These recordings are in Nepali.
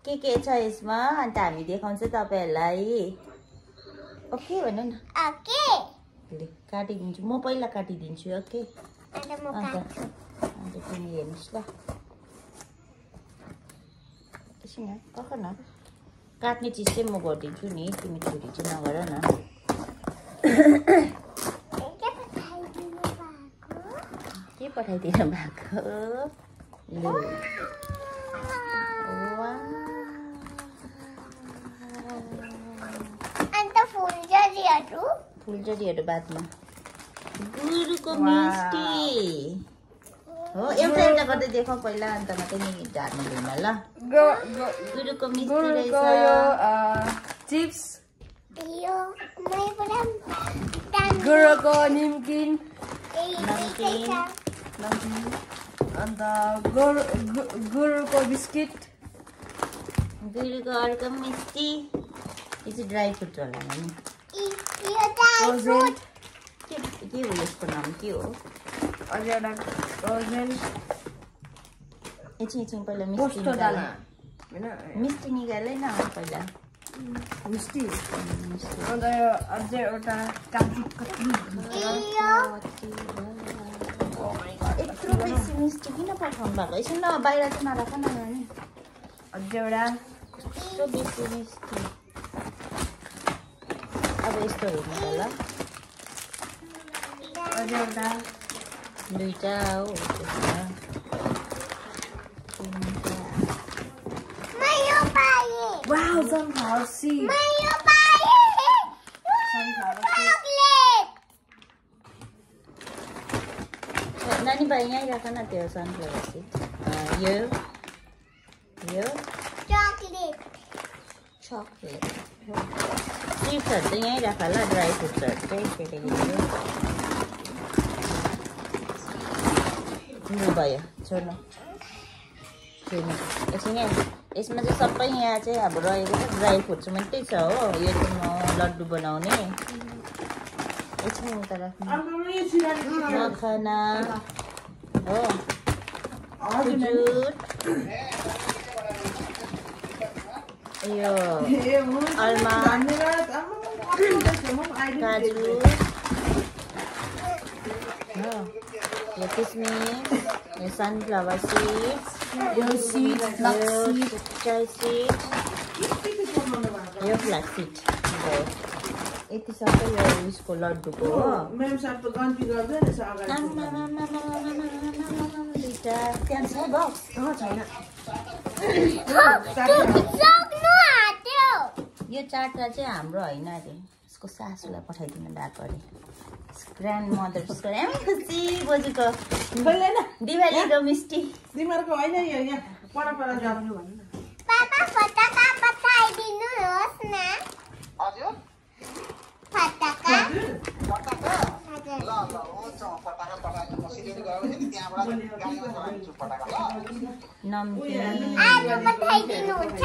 के छ यसमा अन्त हामी देखाउँछ तपाईहरुलाई ओके भन्नु न ओके ले काटिदिन्छु म पहिला काटिदिन्छु ओके अन्त म अन्त तिमी हेर्नुस् ल एकछिन कख न काट्ने चिज चाहिँ म गरिदिन्छु नि तिमी छुरी चाहिँ नगर न के पठाइदिनु भएको लु अन्त फुलजरीहरु बादमा गुरुको मिस्टी हो एउटा एउटा गर्दै देखाउ पहिला अन्त मात्रै नि झार्नु दिनु ल गुरुको मिस्टी रहेछ चिप्स यो मै पनि गुरुको निमकिन नमकिन अन्त गुरुको बिस्किट गुरुको अर्को मिस्टी यो चाहिँ ड्राई फ्रुट होला नि के हो यसको नाम के हो अझै एउटा फ्रोजन एकछिन पहिला मिस्टी निकाल मिस्टी निकालै न पहिला मिस्टी अन्त यो अझै एउटा काजु कतली यत्रो बेसी मिस्टी किन पठाउनु भएको यसो न बाहिर चाहिँ नराख न नानी अझै एउटा यत्रो बेसी मिस्टी अब यस्तो हेर्नु त ल अझै एउटा दुईटा हो त्यसमा वाउ सनफ्लावर सीड नानी भाइ यहीँ राख न त्यो सनफ्लावर सीड यो चकलेट चिप्सहरू चाहिँ यहीँ राख ल ड्राई फ्रुट्सहरू चाहिँ केटाकेटी लु भयो छोड्नु एकछिन यसमा चाहिँ सबै यहाँ चाहिँ अब रहेको छ ड्राई फ्रुट्स मात्रै छ हो यो चाहिँ म लड्डु बनाउने एकछिन उता राख्नु मखना हो खजुर यो अलमन्ड काजु हो यो किसमिस यो सनफ्लावर सीड्स यो सीड चाय सीड यो फ्ल्याक्स सीड भयो यति सबै यो उयसको लड्डुको हो दुईटा त्यहाँ छ बक्स छैन यो चारवटा चाहिँ हाम्रो होइन अरे यसको सासूलाई पठाइदिनु भएको अरे ग्रान्ड मदर्सको खुसी बोजूको दिवालीको मिस्टी तिमीहरूको होइन यो यहाँ पर जानु भन्नु न पापा फटाका पठाइदिनुहोस् न हजुर फटाका ल हुन्छ पटाका पटाका सिधै गयो भने त्यहाँबाट गाडीमा चलाउँछु पटाका ल नमकिन आज पठाइदिनुहुन्छ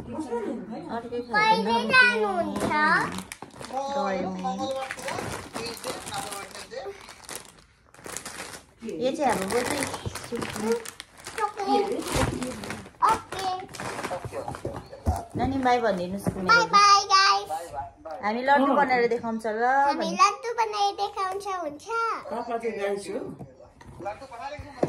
अर्कै कहिले जानुहुन्छ यो चाहिँ हाम्रो बोजू ओके नानी बाई भनिदिनुहोस् बाई बाई गाइस हामी लड्डु बनाएर देखाउँछ ल हामी लड्डु बनाएर देखाउँछ हुन्छ पापा चाहिँ गाइस हो लड्डु बनाइदिएको